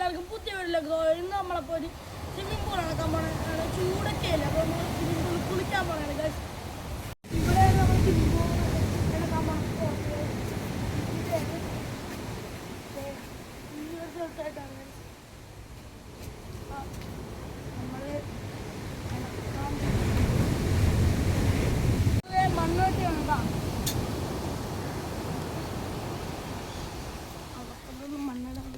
എല്ലാവർക്കും പുതിയ വീട്ടിലേക്ക് ഇന്ന് നമ്മളപ്പോൾ ഒരു സ്വിമ്മിംഗ് പൂൾ നടക്കാൻ പോകണം. ചൂടൊക്കെ അല്ലേ, അപ്പോൾ നമ്മൾ സ്വിമ്മിംഗ് പൂളിൽ കുളിക്കാൻ പോകണം ഗൈസ്. ഇവിടെ നമ്മൾ സ്വിമ്മിംഗ് പൂൾ നടക്കാൻ പോകണം. ഈ ഒരു സ്ഥലത്തായിട്ടാണ് നമ്മൾ മണ്ണോട്ടി ഉണ്ടാ അവർക്കൊന്നും മണ്ണിടാൻ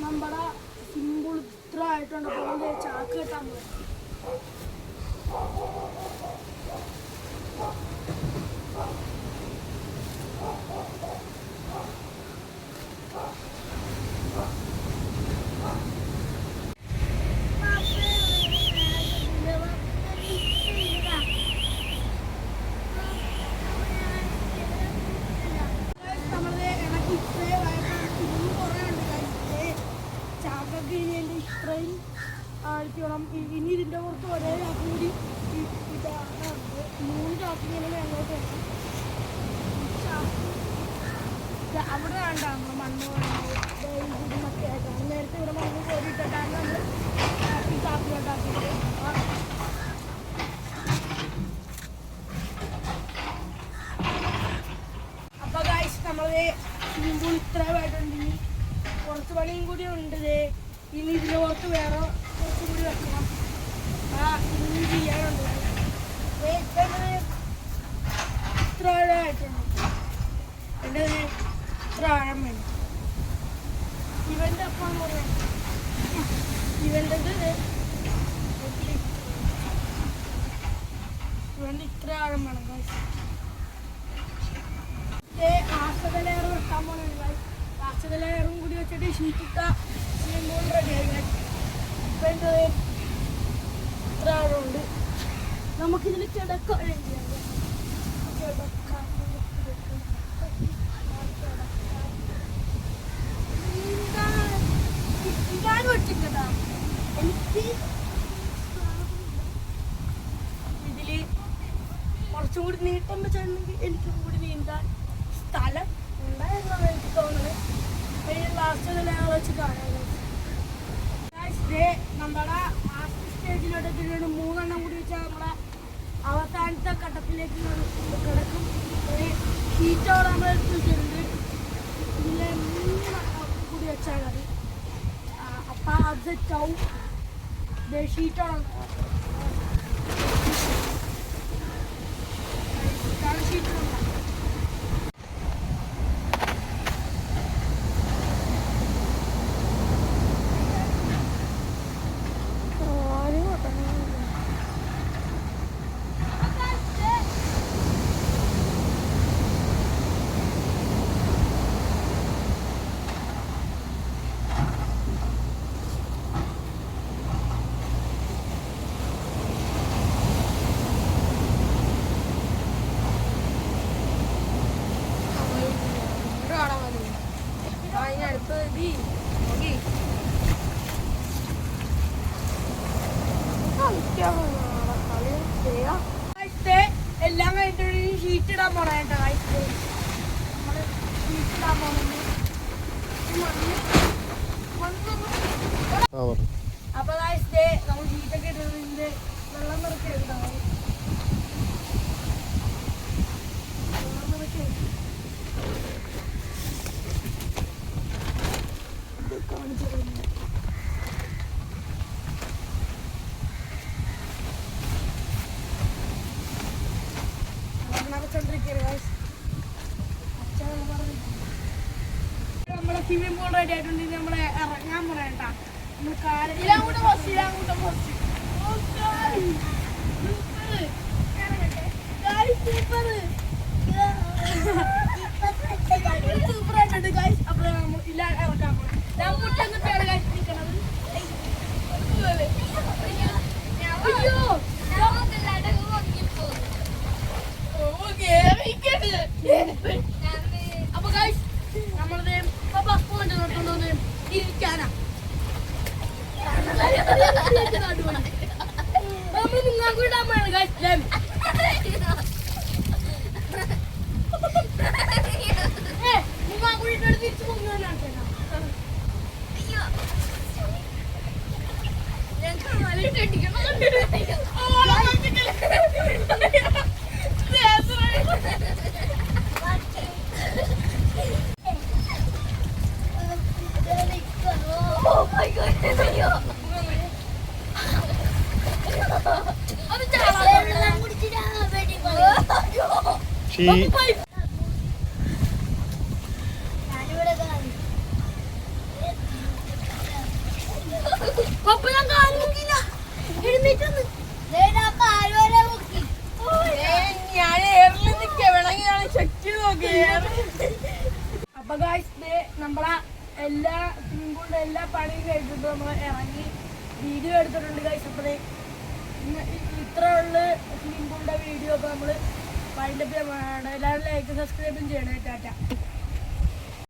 നമ്മുടെ സിമ്പിൾ ഇത്ര ആയിട്ടുണ്ട്. അപ്പോൾ ചാക്ക് കെട്ടാൻ പോകും. ഇത്രയും ആഴ്ചയോളം ഇനി ഇതിൻ്റെ പുറത്ത് ഒരേ ചാക്ക് കൂടി ഇതാണ് 3 ചാക്ക് ഇങ്ങനെ മേലോട്ട് വേണം. അവിടെ വേണ്ടാണ് മണ്ണ് ഇതൊക്കെ ആയിട്ടാണ്. നേരത്തെ ഇവിടെ മണ്ണ് കോരിയിട്ടാണ് നമ്മൾ ഈ ചാക്കിലോട്ടാക്കിയിട്ട്. അപ്പോൾ ഗൈസ് നമ്മൾ സ്വിമ്മിംഗ് പൂൾ ഇത്രയുമായിട്ടുണ്ട്. ഇനി കുറച്ച് പണിയും കൂടി ഉണ്ട്. ഇനി ഇതിൻ്റെ പുറത്ത് വേറെ കുറച്ചും കൂടി വെക്കണം. ഇനി ചെയ്യാനുണ്ട്. ഇത്ര ആഴമായിട്ടുണ്ട്. എൻ്റെ ഇത്ര ആഴം വേണം. ഇവൻ്റെ അപ്പം ഇവൻ്റെത് ഇവൻ്റെ ഇത്ര ആഴം വേണം. ആശക ലെയർ വെക്കാൻ പോകണം. ആശക ലെയറും കൂടി വെച്ചിട്ട് ഷീറ്റിട്ട സ്വിമ്മിംഗ് റെഡിയായി. ഇപ്പം എൻ്റെ ഇത്ര ആഴമുണ്ട്. നമുക്കിതിൽ കിടക്കാൻ നീന്താൻ പറ്റിക്കട്ടാ. എനിക്ക് ഇതിൽ കുറച്ചും കൂടി നീട്ടം വെച്ചിട്ടുണ്ടെങ്കിൽ എനിക്കും കൂടി നീന്താൻ സ്ഥലം ഉണ്ടായിരുന്നാണ് എനിക്ക് തോന്നുന്നത്. ലാസ്റ്റ് ലെയർ വെച്ച് കാണാൻ നമ്മുടെ ലാസ്റ്റ് സ്റ്റേജിലോട്ട് 3 എണ്ണം കൂടി വെച്ചാൽ നമ്മുടെ അവസാനത്തെ ഘട്ടത്തിലേക്ക് കിടക്കും. ഷീറ്റോടെ നമ്മൾ എടുത്ത് വെച്ചിട്ടുണ്ട്. ഇതിലെ 3 എണ്ണം കൂടി വെച്ചാൽ മതി. അപ്പം അത് സെറ്റാവും. ഷീറ്റോടെ ഷീറ്റോടെ എല്ലാം കഴിഞ്ഞിട്ട് ഷീറ്റ് ഇടാൻ പോണ കേട്ടോ. നമ്മള് ഷീറ്റ് ഇടാൻ പോകുന്നുണ്ട്. അപ്പൊ നമ്മൾ ഷീറ്റൊക്കെ ഇടുന്നതിന്റെ വെള്ളം നിറച്ച് എടുത്താൽ കാണിച്ചു. നമ്മളെ സ്വിമ്മിംഗ് പൂൾ റെഡി ആയിട്ടുണ്ടെങ്കിൽ നമ്മളെ ഇറങ്ങാൻ പോണേട്ടാ. ഇലാം കൂടെ കുറച്ച് സൂപ്പറായിട്ടുണ്ട് ഗൈസ്. അപ്പൊ ഇല്ല ഇറക്കാൻ പോകണം. ഞാൻ മുട്ടൊന്നിട്ടാണ് ഗൈസ് നിൽക്കണത്. അയ്യോ അപ്പൊ ഗൈസ് നമ്മളത് ബസ് പോയിന്റ് നിർത്തുന്നത് ഇരിക്കാനാ. നമ്മൾ നിങ്ങൾക്ക് ഇടാൻ വേണം ഗൈസ്. നിങ്ങൾ കൂടി തിരിച്ചു പോകുന്നതാണ്. അപ്പൊ ഗൈസ് നമ്മളെ എല്ലാ സ്വിമ്മിംഗ് പൂളിന്റെ എല്ലാ പണിയും കഴിഞ്ഞിട്ട് നമ്മൾ ഇറങ്ങി വീഡിയോ എടുത്തിട്ടുണ്ട് ഗൈസ്. അപ്പൊ ഇത്ര ഉള്ള സ്വിമ്മിംഗ് പൂളിന്റെ വീഡിയോ ഒക്കെ നമ്മൾ വൈൻഡപ്പ് ചെയ്യാൻ. എല്ലാവരും ലൈക്ക് സബ്സ്ക്രൈബും ചെയ്യണേ. ടാറ്റ.